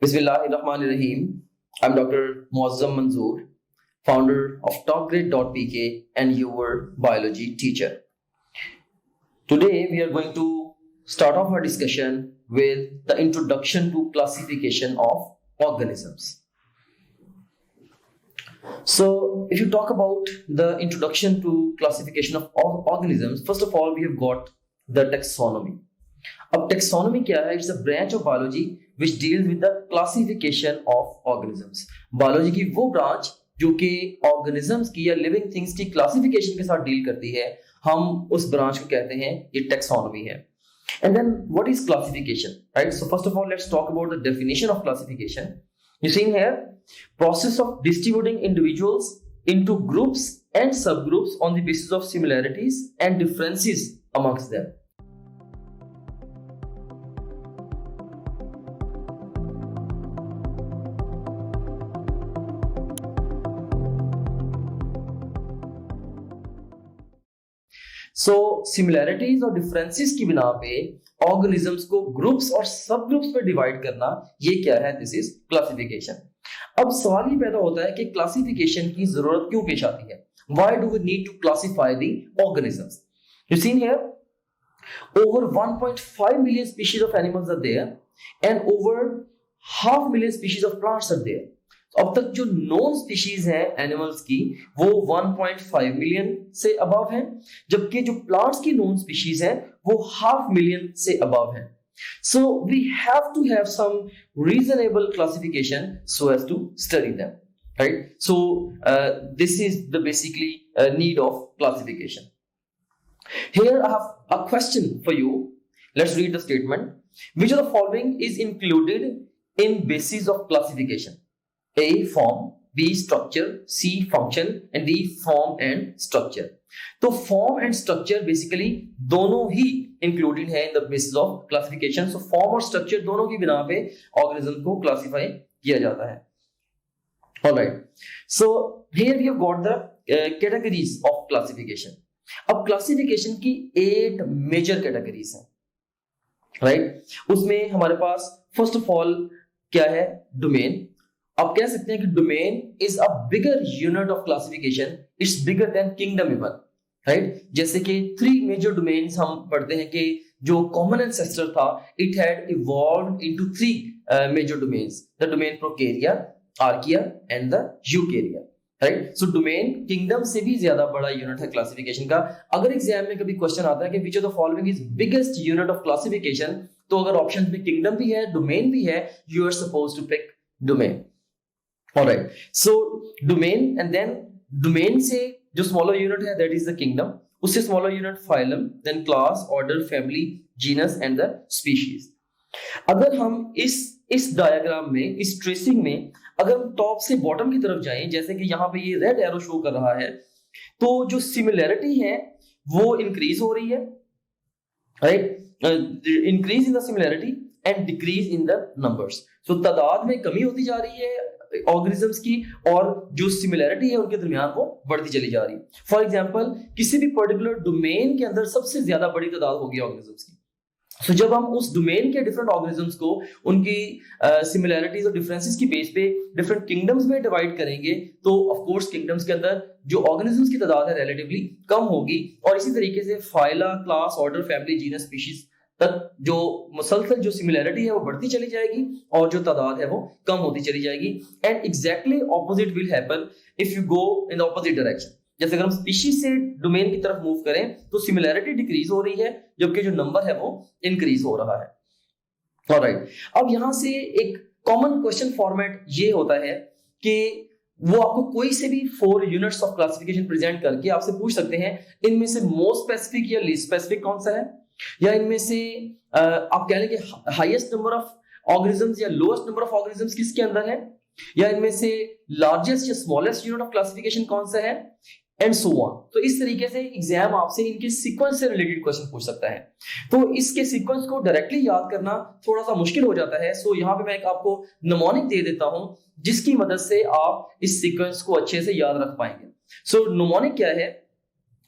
Bismillahirrahmanirrahim. I'm Dr. Muazzam Manzoor, founder of TopGrade.pk and your biology teacher. Today we are going to start off our discussion with the introduction to classification of organisms. So if you talk about the introduction to classification of organisms, first of all we have got the taxonomy. अब taxonomy क्या है? It's a branch of biology which deals with the classification of organisms. Biology की वो branch जो कि organisms की या living things की classification के साथ deal करती है, हम उस branch को कहते हैं ये taxonomy है. And then what is classification, right? So first of all, let's talk about the definition of classification. You see here, process of distributing individuals into groups and subgroups on the basis of similarities and differences amongst them. So similarities और differences की बिना पे organisms को groups और subgroups पे divide करना, ये क्या है? This is classification. अब सवाल ये पैदा होता है कि classification की जरूरत क्यों पेश आती है? Why do we need to classify the organisms? You see here, over 1.5 million species of animals are there and over 500,000 species of plants are there. अब तक जो नॉन स्पीशीज हैं एनिमल्स की वो 1.5 मिलियन से अबव हैं, जबकि जो प्लांट्स की नॉन स्पीशीज हैं वो 500,000 से अबव हैं. So we have to have some reasonable classification so as to study them, right? So this is the basically need of classification. Here I have a question for you. Let's read the statement. Which of the following is included in basis of classification? A. Form, B. Structure, C. Function and D. Form and Structure. तो form and structure basically दोनों ही included है in the basis of classification. So form और structure दोनों की बिना पे organism को classify किया जाता है. Alright. So here we have got the categories of classification. अब classification की 8 major categories हैं, right? उसमें हमारे पास first of all क्या है? Domain. आप कह सकते हैं कि domain is a bigger unit of classification, it's bigger than kingdom even, right? जैसे कि 3 मेजर डोमेन्स हम पढ़ते हैं कि जो कॉमन एंसेस्टर था it had evolved into 3 major domains, the domain prokarya, archaea and the eukarya, right? So domain kingdom से भी ज्यादा बड़ा यूनिट है क्लासिफिकेशन का. अगर एग्जाम में कभी क्वेश्चन आता है कि which of the following is biggest unit of classification, तो अगर ऑप्शन में किंगडम भी है, डोमेन भी है, you are supposed to pick domain. Alright, so domain and then domain से जो smaller unit है that is the kingdom, उससे smaller unit phylum, then class, order, family, genus and the species. अगर हम इस डायग्राम में, इस ट्रेसिंग में अगर हम टॉप से बॉटम की तरफ जाएं, जैसे कि यहाँ पे ये रेड एरो शो कर रहा है, तो जो सिमिलैरिटी है वो इंक्रीज हो रही है, right? Increase in the similarity and decrease in the numbers. So तादाद में कमी होती जा रही है ऑर्गेनिजम्स की और जो सिमिलैरिटी है उनके दरमियान वो बढ़ती चली जा रही है. फॉर एग्जांपल, किसी भी पर्टिकुलर डोमेन के अंदर सबसे ज्यादा बड़ी तादाद होगी ऑर्गेनिजम्स की. सो जब हम उस डोमेन के डिफरेंट ऑर्गेनिजम्स को उनकी सिमिलैरिटीज और डिफरेंसेस की बेस पे डिफरेंट किंगडम्स में डिवाइड करेंगे, तो ऑफ कोर्स किंगडम्स के अंदर जो ऑर्गेनिजम्स की तादाद है रिलेटिवली कम होगी, और इसी तरीके से phyla, class, order, family, genus, species तक जो मुसलसल जो सिमिलैरिटी है वो बढ़ती चली जाएगी और जो तादाद है वो कम होती चली जाएगी. And exactly opposite will happen if you go in the opposite direction. जैसे अगर हम स्पीशीज से डोमेन की तरफ मूव करें तो सिमिलैरिटी डिक्रीज हो रही है, जबकि जो नंबर है वो इंक्रीज हो रहा है. ऑलराइट, अब यहां से एक कॉमन क्वेश्चन फॉर्मेट ये होता है कि वो आपको कोई से भी 4 यूनिट्स ऑफ क्लासिफिकेशन प्रेजेंट करके आपसे पूछ सकते हैं इनमें से मोस्ट स्पेसिफिक या लीस्ट स्पेसिफिक कौन सा है, या इनमें से आप कह लें कि हाईएस्ट नंबर ऑफ ऑर्गेनिजम्स या लोएस्ट नंबर ऑफ ऑर्गेनिजम्स किसके अंदर है, या इनमें से लार्जेस्ट या स्मॉलेस्ट यूनिट ऑफ क्लासिफिकेशन कौन सा है, एंड सो ऑन. तो इस तरीके से एग्जाम आपसे इनके सीक्वेंस से रिलेटेड क्वेश्चन पूछ सकता है. तो इसके सीक्वेंस को डायरेक्टली याद करना थोड़ा सा मुश्किल हो जाता है. सो यहाँ पे मैं एक आपको निमोनिक दे देता हूं जिसकी मदद से आप इस सीक्वेंस को अच्छे से याद रख पाएंगे. सो निमोनिक क्या है?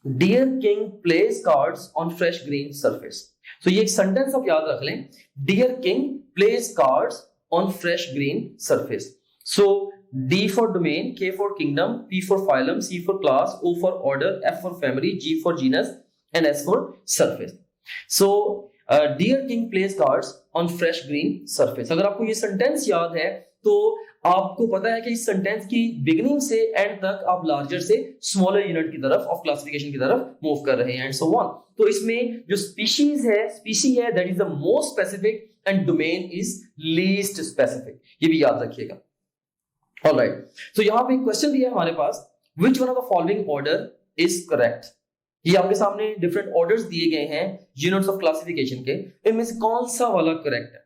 Dear king place cards on fresh green surface. तो ये एक सेंटेंस आप याद रख लें, dear king place cards on fresh green surface. So D for domain, K for kingdom, P for phylum, C for class, O for order, F for family, G for genus, and S for surface. So dear king plays cards on fresh green surface. अगर आपको ये sentence याद है तो आपको पता है कि इस सेंटेंस की बिगिनिंग से एंड तक आप लार्जर से स्मॉलर यूनिट की तरफ ऑफ क्लासिफिकेशन की तरफ मूव कर रहे हैं एंड सो ऑन. तो इसमें जो स्पीशीज है that is the most specific and domain is least specific. ये भी याद रखिएगा. ऑलराइट, सो यहां पे एक क्वेश्चन दिया है हमारे पास, which one of the following order is correct. ये आपके सामने डिफरेंट ऑर्डर्स दिए गए हैं यूनिट्स ऑफ क्लासिफिकेशन के, इनमें से कौन सा वाला करेक्ट है,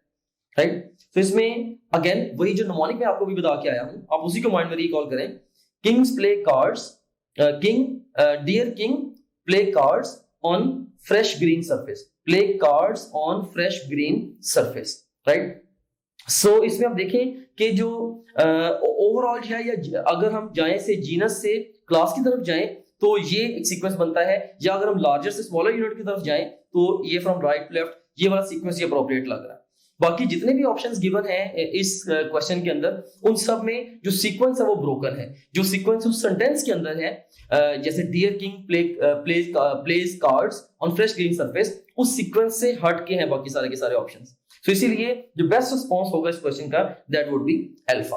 राइट. तो इसमें अगेन वही जो निमोनिक में आपको भी बता के आया हूं, आप उसी को माइंड में रिकॉल करें. Kings play cards, dear king play cards on fresh green surface, play cards on fresh green surface, right. So इसमें आप देखें कि जो ओवरऑल है, या अगर हम जाएं से जीनस से क्लास की तरफ जाएं तो ये एक सीक्वेंस बनता है, या अगर हम लार्जर से स्मॉलर यूनिट की तरफ जाएं तो ये फ्रॉम राइट टू लेफ्ट, ये वाला सीक्वेंस ये अप्रोप्रिएट लग रहा है. बाकी जितने भी ऑप्शंस गिवन हैं इस क्वेश्चन के अंदर, उन सब में जो सीक्वेंस है वो ब्रोकन है. जो सीक्वेंस उस सेंटेंस के अंदर है, जैसे dear king place cards on fresh green surface, उस सीक्वेंस से हट के हैं बाकी सारे के सारे ऑप्शंस. तो इसीलिए जो बेस्ट रिस्पांस होगा इस क्वेश्चन का, that would be alpha.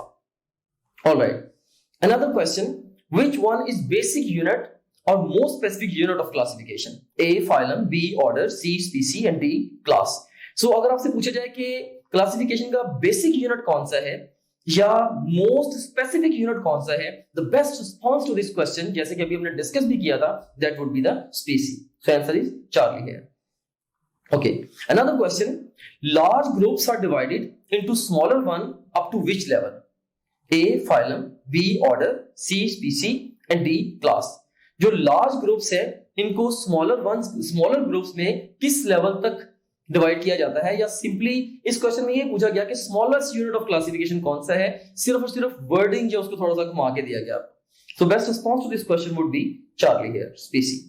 Alright, another question, which one is basic unit और most specific unit of classification. A phylum, B order, C species and D class. So अगर आपसे पूछा जाए कि क्लासिफिकेशन का बेसिक यूनिट कौन सा है या मोस्ट स्पेसिफिक यूनिट कौन सा है, the best response to this question, जैसे कि अभी हमने डिस्कस भी किया था, that would be the species. So answer is Charlie here. Okay, another question, large groups are divided into smaller one up to which level? A phylum, B order, C species and D class. जो large groups है इनको smaller groups में किस level तक divide किया जाता है, या सिंपली इस क्वेश्चन में ये पूछा गया कि स्मॉलेस्ट यूनिट ऑफ क्लासिफिकेशन कौन सा है, सिर्फ और सिर्फ वर्डिंग जो उसको थोड़ा सा घुमा के दिया गया. So best response to this question would be Charlie here, species.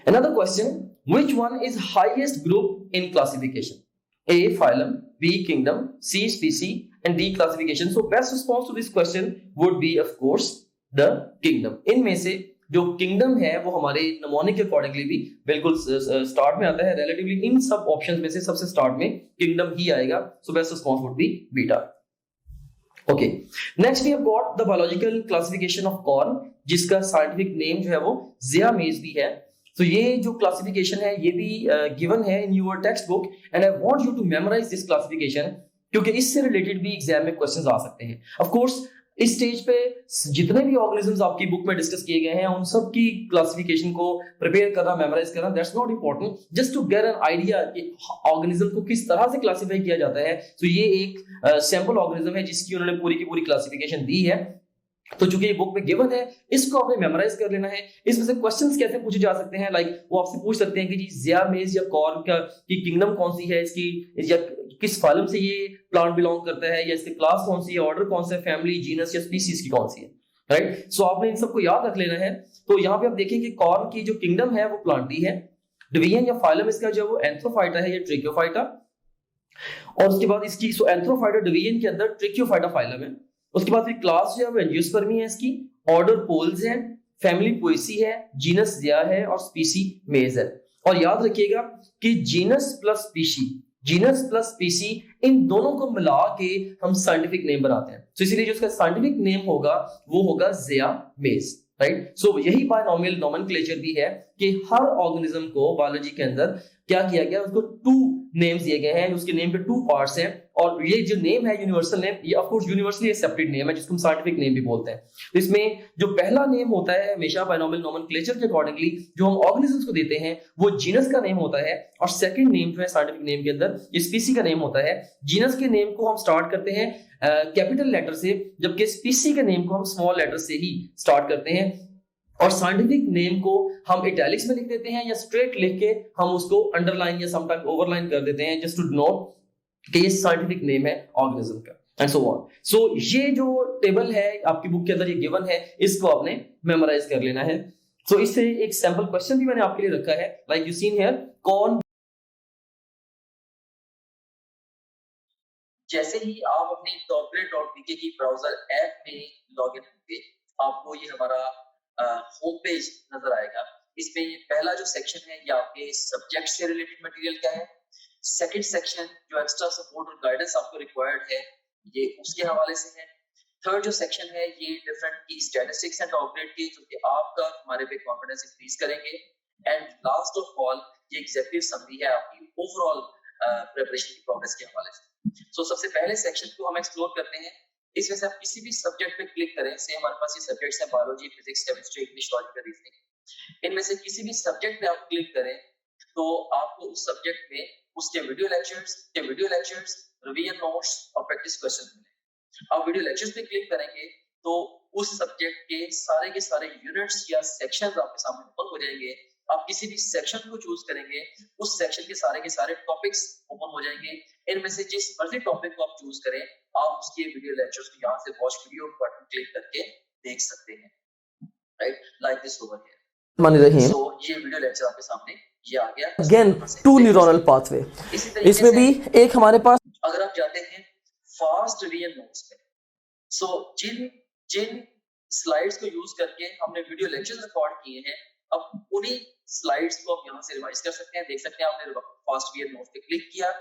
Another question, which one is highest group in classification? A phylum, B kingdom, C species and D classification. So best response to this question would be of course the kingdom. इनमें से जो kingdom है वो हमारे mnemonic के accordingly भी बिल्कुल start में आता है. रिलेटिवली इन सब ऑप्शंस में से सबसे स्टार्ट में किंगडम ही आएगा. So best response would be beta. Okay, next we have got the biological classification of corn, जिसका साइंटिफिक नेम जो है वो ज़िया मेज भी है. तो ये जो क्लासिफिकेशन है ये भी गिवन है in your textbook, and I want you to memorise this classification, क्योंकि इससे रिलेटेड भी एग्जाम में क्वेश्चंस आ सकते हैं. ऑफ कोर्स इस स्टेज पे जितने भी ऑर्गेनिजम्स आपकी बुक में डिस्कस किए गए हैं उन सब की क्लासिफिकेशन को प्रिपेयर करना, मेमोराइज करना, that's not important, just to get an idea कि ऑर्गेनिज्म को किस तरह से क्लासिफाई किया जाता है. तो ये एक सैंपल ऑर्गेनिज्म है जिसकी उन्होंने पूरी की पूरी क्लासिफिकेशन दी है. तो चूंकि ये बुक में गिवन है, इसको आपने मेमोराइज कर लेना है. इसमें से क्वेश्चंस कैसे पूछे जा सकते हैं, लाइक वो आपसे पूछ सकते हैं कि जी ज़िया मेज या कॉर्न का की किंगडम कौन सी है, इसकी या किस फाइलम से ये प्लांट बिलोंग करता है, या इसकी क्लास कौन सी है, ऑर्डर कौन सा है, फैमिली, जीनस या स्पीसीज की कौन सी है, राइट. सो आपने इन सबको याद रख लेना है. तो यहाँ पे आप देखें कि कॉर्न की जो किंगडम है वो प्लांटी है, डिवीजन या फाइलम इसका जो वो एंथ्रोफाइटा है या ट्रेकियोफाइटा, और उसके बाद इसकी एंथ्रोफाइटा डिवीजन के अंदर ट्रेकियोफाइटा फाइलम है. उसके बाद फिर क्लास जो है वो एंजियोस्पर्मी है इसकी, ऑर्डर पोल्स है, फैमिली पोएसी है, जीनस ज़िया है और स्पीसी मेज है. और याद रखिएगा कि जीनस प्लस स्पीसी इन दोनों को मिला के हम साइंटिफिक नेम बनाते हैं. तो इसीलिए जो इसका साइंटिफिक नेम होगा वो होगा ज़िया मेज, राइट. सो यही बायनॉमियल नोमेनक्लेचर भी है कि हर ऑर्गेनिज्म को बायोलॉजी के अंदर क्या किया गया, उसको टू नेम्स दिए गए हैं, उसके नेम पे टू पार्ट्स हैं, और ये जो नेम है यूनिवर्सल नेम, ये ऑफ कोर्स यूनिवर्सली एक सेपरेट नेम है जिसको हम साइंटिफिक नेम भी बोलते हैं. तो इसमें जो पहला नेम होता है हमेशा बायनॉमियल नोमेनक्लेचर के अकॉर्डिंगली जो हम ऑर्गेनिजम्स को देते हैं वो जीनस का नेम होता है, और सेकंड नेम जो है साइंटिफिक नेम के अंदर ये स्पीसी का नेम होता है. जीनस के नेम को हम स्टार्ट करते हैं कैपिटल लेटर से, जबकि स्पीसी के नेम को हम स्मॉल लेटर से ही स्टार्ट करते हैं, और साइंटिफिक नेम को हम इटैलिक्स में लिख देते हैं या स्ट्रेट लिख के हम उसको अंडरलाइन या समटाइम ओवरलाइन कर देते हैं, जस्ट टू नोट कि ये साइंटिफिक नेम है ऑर्गेनिज्म का, एंड सो ऑन. सो ये जो टेबल है आपकी बुक के अंदर ये गिवन है, इसको आपने मेमोराइज कर लेना है. सो इससे एक सैंपल क्वेश्चन भी मैंने आपके लिए रखा है, लाइक यू सीन हियर, कौन जैसे ही आप अपनी topgrade.pk की ब्राउजर ऐप में लॉगिन होंगे, आपको ये हमारा होम पेज नजर आएगा। इसमें ये पहला जो सेक्शन है ये आपके सब्जेक्ट से रिलेटेड मटेरियल का है। सेकंड सेक्शन जो एक्स्ट्रा सपोर्ट और गाइडेंस आपको रिक्वायर्ड है ये उसके हवाले से है। थर्ड जो सेक्शन है ये डिफरेंट की स्टैटिस्टिक्स एंड टॉप ग्रेड की, जो कि आपका हमारे पे कॉन्फिडेंस इंक्रीज करेंगे। एंड लास्ट ऑफ ऑल ये एग्जीक्यूटिव समरी है आपकी ओवरऑल प्रिपरेशन की प्रोग्रेस के हवाले से। सो सबसे पहले सेक्शन को हम एक्सप्लोर करते हैं। इसमें से आप किसी भी सब्जेक्ट पे क्लिक करें, से हमारे पास ये सब्जेक्ट्स हैं biology, physics, chemistry, English, logical reasoning. इनमें से किसी भी सब्जेक्ट पे आप क्लिक करें तो आपको उस सब्जेक्ट में उसके वीडियो लेक्चर्स, रिवीजन नोट्स और प्रैक्टिस क्वेश्चन मिले। आप वीडियो लेक्चर्स पे क्लिक करेंगे तो उस सब्जेक्ट के सारे यूनिट्स या सेक्शंस आपके सामने ओपन हो जाएंगे। आप किसी भी सेक्शन को चूज करेंगे, उस सेक्शन के सारे टॉपिक्स ओपन हो जाएंगे। इनमें से जिस मर्जी टॉपिक को आप चूज करें, आप उसके वीडियो लेक्चर्स को यहाँ से वॉच वीडियो बटन क्लिक करके देख सकते हैं, right, like this over here. So ये वीडियो लेक्चर आपके सामने ये आ गया। अगेन टू न्यूरल पाथवे, इसमें भी एक हमारे पास, अगर आप जाते हैं फास्ट रिवीजन नोट्स पे, सो जिन जिन स्लाइड्स को यूज करके हमने वीडियो लेक्चर्स रिकॉर्ड किए हैं, अब उन्हीं स्लाइड्स को आप यहाँ से रिवाइज कर सकते हैं। देख सकते हैं आपने फास्ट रिवीजन नोट्स पे क्लिक किया,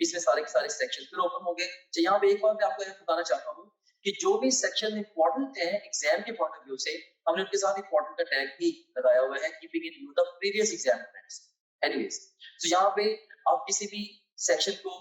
इसमें सारे के सारे सेक्शन फिर ओपन हो गए। तो यहाँ पे एक बात मैं आपको बताना चाहता हूँ कि जो भी सेक्शन इंपॉर्टेंट है एग्जाम के पॉइंट ऑफ व्यू से, हमने उनके साथ इंपॉर्टेंट का टैग भी लगाया हुआ है, keeping in view the previous exam friends. Anyways, तो यहाँ पे आप किसी भी सेक्शन को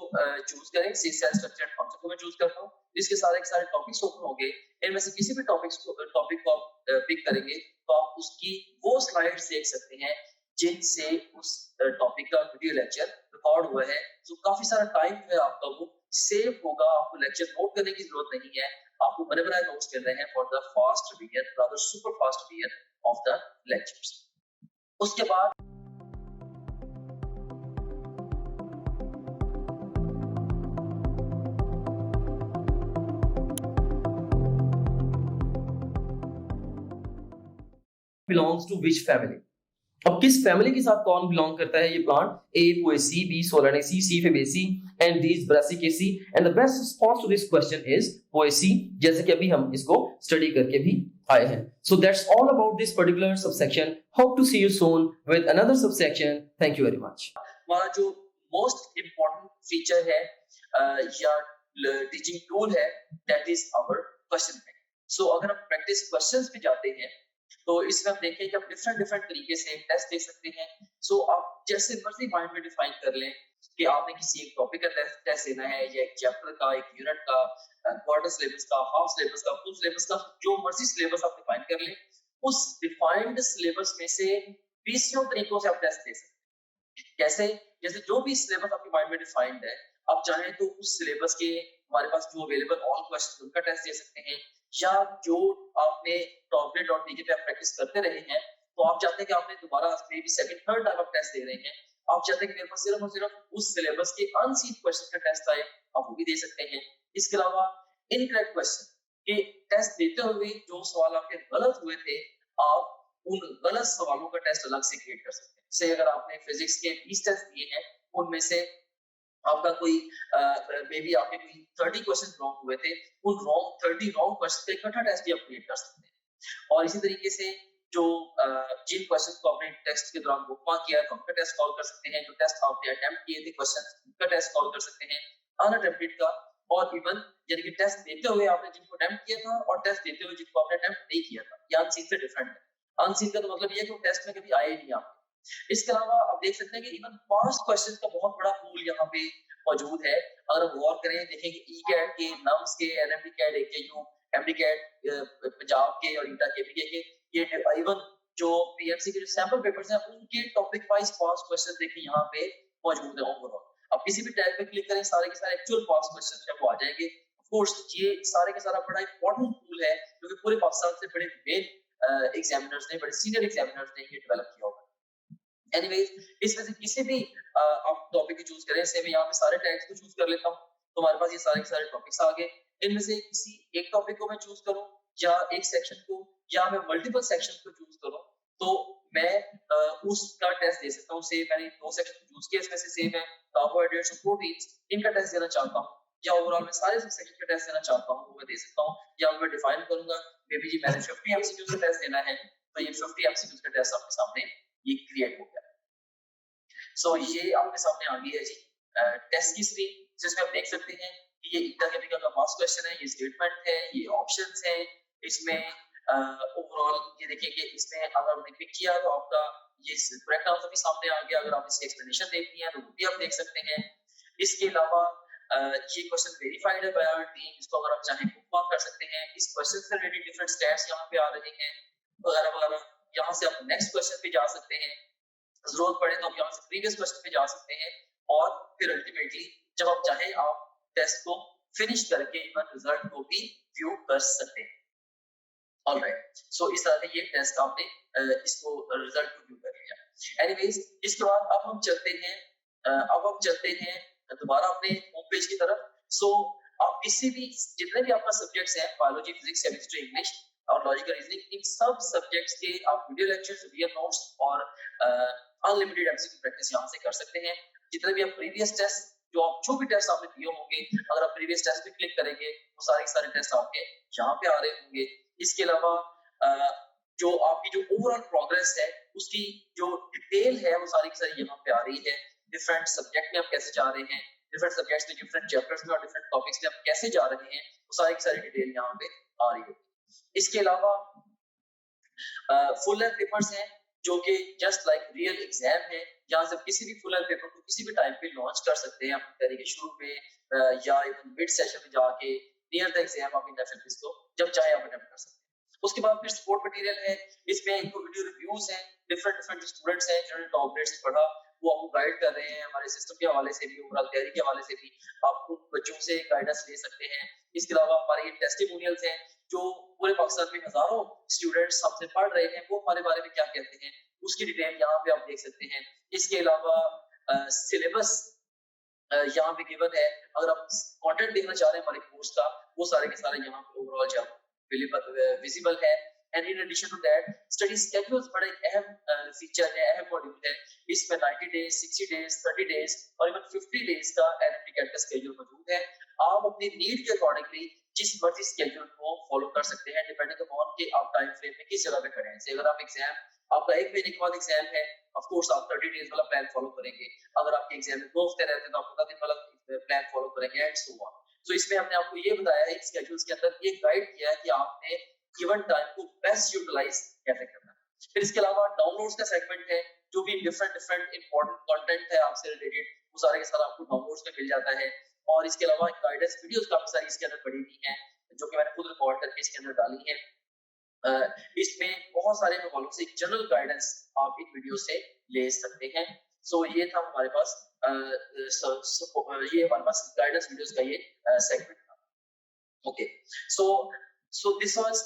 चूज करें। सी सेल स्ट्रक्चर एंड कॉन्सेप्ट को मैं चूज करता हूँ, इसके सारे के सारे टॉपिक्स ओपन होंगे। इनमें से किसी भी टॉपिक को आप पिक करेंगे तो आप उसकी वो स्लाइड्स देख सकते हैं जिनसे उस टॉपिक का वीडियो लेक्चर रिकॉर्ड हुआ है। तो काफी सारा टाइम है आपका वो सेव होगा, आपको लेक्चर नोट करने की जरूरत नहीं है, आपको बने बनाए नोट्स मिल रहे हैं for the fast revision, rather super fast revision of the lectures. उसके बाद belongs to which family। अब किस फैमिली के साथ कौन बिलोंग करता है ये plant? A Poaceae, B Solanaceae, C Fabaceae and D Brassicaceae. And the best response to this question is Poaceae, जैसे कि अभी हम इसको स्टडी करके भी आए हैं। So that's all about this particular subsection. Hope to see you soon with another subsection. Thank you very much. हमारा जो मोस्ट इंपॉर्टेंट फीचर है या टीचिंग टूल है, that is our question bank. So अगर हम प्रैक्टिस क्वेश्चंस पे जाते हैं तो इसमें हम देखें कि आप डिफरेंट तरीके से टेस्ट दे सकते हैं। सो आप जैसे मर्जी माइंड में डिफाइन कर लें कि आपने किसी एक टॉपिक का टेस्ट देना है, या एक चैप्टर का, एक यूनिट का, क्वार्टर सिलेबस का, हाफ सिलेबस का, फुल सिलेबस का, जो मर्जी सिलेबस आप डिफाइन कर लें। उस डिफाइंड सिलेबस में से 20 तरीकों से आप टेस्ट दे सकते हैं। कैसे? जैसे जो भी सिलेबस आपके माइंड में डिफाइंड है, आप चाहें तो उस सिलेबस के हमारे पास जो अवेलेबल ऑल क्वेश्चन उनका टेस्ट दे सकते हैं, या जो आपने topgrade.pk पे आप प्रैक्टिस करते रहे हैं, तो आप चाहते हैं कि आपने दोबारा may be second third time आप टेस्ट दे रहे हैं, आप चाहते हैं कि मेरे पास सिर्फ और सिर्फ उस सिलेबस के अनसीन क्वेश्चन का टेस्ट आए, आप वो भी दे सकते हैं। इसके अलावा इनकरेक्ट क्वेश्चन के टेस्ट देते हुए जो सवाल आपके गलत हुए थे, आप उन गलत सवालों का टेस्ट अलग से क्रिएट कर सकते हैं। जैसे अगर आपने फिजिक्स के 20 टेस्ट दिए हैं, उनमें से आपका कोई मे बी आपके कोई 30 क्वेश्चन रॉन्ग हुए थे, उन 30 रॉन्ग क्वेश्चन का इकट्ठा टेस्ट भी आप क्रिएट कर सकते हैं। और इसी तरीके से जो जिन क्वेश्चन को आपने टेस्ट के दौरान बुकमार्क किया तो उनका टेस्ट कॉल कर सकते हैं, जो टेस्ट आपने अटेम्प्ट किए थे क्वेश्चन उनका टेस्ट कॉल कर सकते हैं, अनअटेम्प्टेड का, और इवन यानी कि टेस्ट देते हुए आपने जिनको अटेम्प्ट किया था और टेस्ट देते हुए जिनको आपने अटेम्प्ट नहीं किया था, ये अनसीन से डिफरेंट है। अनसीन का तो मतलब ये है कि वो टेस्ट में कभी आए ही नहीं आपके। इसके अलावा आप देख सकते हैं कि इवन पास्ट क्वेश्चंस का बहुत बड़ा पूल यहाँ पे मौजूद है। अगर हम गौर करें, देखें कि ईकैट के, नम्स के, NMDCAT, AKU, MDCAT Punjab के और ईटा केपीके के, ये इवन जो पीएमसी के जो सैंपल पेपर्स हैं उनके टॉपिक वाइज पास्ट क्वेश्चंस देखें यहाँ पे मौजूद है ओवरऑल। अब किसी भी टैब पे क्लिक करें, सारे के सारे एक्चुअल पास्ट क्वेश्चंस जो आ जाएंगे। ऑफ कोर्स ये सारे के सारा बड़ा इंपॉर्टेंट टूल है क्योंकि पूरे पाकिस्तान से बड़े मेन एग्जामिनर्स ने, बड़े सीनियर एग्जामिनर्स ने ये डेवलप किया होगा। एनीवेज, इसमें से किसी भी आप टॉपिक को चूज करें, से मैं यहाँ पे सारे टैग्स को चूज कर लेता हूँ, तो हमारे पास ये सारे के सारे टॉपिक्स आ गए। इनमें से किसी एक टॉपिक को मैं चूज करूँ या एक सेक्शन को, या मैं मल्टीपल सेक्शन को चूज करूँ, तो मैं उसका टेस्ट दे सकता हूँ। से मैंने 2 सेक्शन चूज किया, इसमें से मैं कार्बोहाइड्रेट्स और प्रोटीन्स इनका टेस्ट देना चाहता हूँ, या ओवरऑल मैं सारे सेक्शन के टेस्ट देना चाहता हूँ वो मैं दे सकता हूँ, या मैं डिफाइन करूंगा मे बी जी मैंने 50 एमसीक्यूज का टेस्ट देना है, तो ये 50 एमसीक्यूज का टेस्ट आपके सामने ये क्रिएट हो गया। सो ये आपके सामने आ गई है जी टेस्ट की स्क्रीन, जिसमें आप देख सकते हैं कि ये इंटरकेमिकल का पास क्वेश्चन है, ये स्टेटमेंट है, ये ऑप्शंस हैं, इसमें ओवरऑल ये देखिए कि इसमें अगर आपने क्लिक किया तो आपका ये करेक्ट आंसर भी सामने आ गया। अगर आप इसकी एक्सप्लेनेशन देखनी है तो वो भी आप देख सकते हैं। इसके अलावा ये क्वेश्चन वेरीफाइड है बाय आवर टीम, इसको अगर आप चाहें बुक मार्क कर सकते हैं। इस क्वेश्चन से रिलेटेड डिफरेंट स्टैट्स यहाँ पे आ रहे हैं वगैरह वगैरह। यहाँ से आप नेक्स्ट क्वेश्चन पे जा सकते हैं, जरूरत पड़े तो आप यहाँ से प्रीवियस क्वेश्चन पे जा सकते हैं, और फिर अल्टीमेटली जब आप चाहें आप टेस्ट को फिनिश करके इवन रिजल्ट को भी व्यू कर सकते हैं। ऑलराइट, सो इस तरह से ये टेस्ट आपने इसको रिजल्ट को व्यू कर लिया। एनीवेज, इसके बाद अब हम चलते हैं दोबारा अपने होम पेज की तरफ। सो आप किसी भी जितने भी आपका सब्जेक्ट्स हैं, बायोलॉजी, फिजिक्स, केमिस्ट्री, इंग्लिश और लॉजिकल रीजनिंग, इन सब सब्जेक्ट्स के आप वीडियो लेक्चर्स, वीडियो नोट्स और अनलिमिटेड एमसीक्यू प्रैक्टिस यहाँ से कर सकते हैं। जितने भी आप प्रीवियस टेस्ट जो भी टेस्ट आपने दिए होंगे, अगर आप प्रीवियस टेस्ट पे क्लिक करेंगे तो सारे टेस्ट आपके यहाँ पे आ रहे होंगे। इसके अलावा जो आपकी जो ओवरऑल प्रोग्रेस है उसकी जो डिटेल है वो सारी की सारी यहाँ पे आ रही है। डिफरेंट सब्जेक्ट में आप कैसे जा रहे हैं, डिफरेंट सब्जेक्ट्स में, डिफरेंट चैप्टर्स में और डिफरेंट टॉपिक्स में आप कैसे जा रहे हैं, वो सारी की सारी डिटेल यहाँ पे आ रही है। इसके अलावा फुल लेंथ पेपर्स हैं जो कि जस्ट लाइक रियल एग्जाम है। यहाँ से किसी भी फुल लेंथ पेपर को किसी भी टाइम पे लॉन्च कर सकते हैं अपनी तरीके शुरू में या इवन मिड सेशन में जाके नियर द एग्जाम आप इन इसको जब चाहे आप अटेम्प्ट कर सकते हैं। उसके बाद फिर सपोर्ट मटेरियल है, इसमें इनको वीडियो रिव्यूज हैं, डिफरेंट स्टूडेंट्स हैं जिन्होंने टॉप ग्रेड से पढ़ा, वो आपको गाइड कर रहे हैं हमारे सिस्टम के हवाले से भी, ओवरऑल तैयारी के हवाले से भी आप उन बच्चों से गाइडेंस ले सकते हैं। इसके अलावा हमारे ये टेस्टिमोनियल्स हैं जो पूरे पाकिस्तान में हजारों स्टूडेंट्स हमसे पढ़ रहे हैं, वो हमारे बारे में क्या कहते हैं उसकी डिटेल यहाँ पे आप देख सकते हैं। इसके अलावा सिलेबस यहाँ पे गिवन है, अगर आप कंटेंट देखना चाह रहे हैं हमारे कोर्स का, वो सारे के सारे यहाँ पे ओवरऑल जब विजिबल है। And in addition to that study schedules बड़ा एक अहम फीचर है, अहम मॉड्यूल है। इसमें 90 डेज, 60 डेज, 30 डेज और इवन 50 डेज का एनएमटी का स्केड्यूल मौजूद है। आप अपनी नीड के अकॉर्डिंगली जिस मर्जी स्केड्यूल को फॉलो कर सकते हैं डिपेंडिंग अपॉन कि आप टाइम फ्रेम में किस जगह पे खड़े हैं। जैसे अगर आप एग्जाम आपका 1 महीने के बाद एग्जाम है, ऑफ कोर्स आप 30 डेज वाला प्लान फॉलो करेंगे। अगर आपके एग्जाम में 2 हफ्ते रहते हैं तो आप 15 दिन वाला प्लान फॉलो करेंगे एंड सो ऑन। तो इसमें हमने आपको ये बताया है स्केड्यूल्स के अंदर ये गाइड किया है कि आपने गिवन टाइम को बेस्ट यूटिलाइज कैसे करना है। फिर इसके अलावा डाउनलोड्स का सेगमेंट है, जो भी डिफरेंट इंपॉर्टेंट कंटेंट है आपसे रिलेटेड वो सारे के सारे आपको डाउनलोड्स में मिल जाता है। और इसके अलावा गाइडेंस वीडियोस काफी सारी इसके अंदर पड़ी हुई हैं जो कि मैंने खुद रिकॉर्ड करके इसके अंदर डाली है। इसमें बहुत सारे हवालों से जनरल गाइडेंस आप इन वीडियो से ले सकते हैं। सो ये था हमारे पास ये हमारे पास गाइडेंस वीडियोस का ये सेगमेंट था। Okay, so this was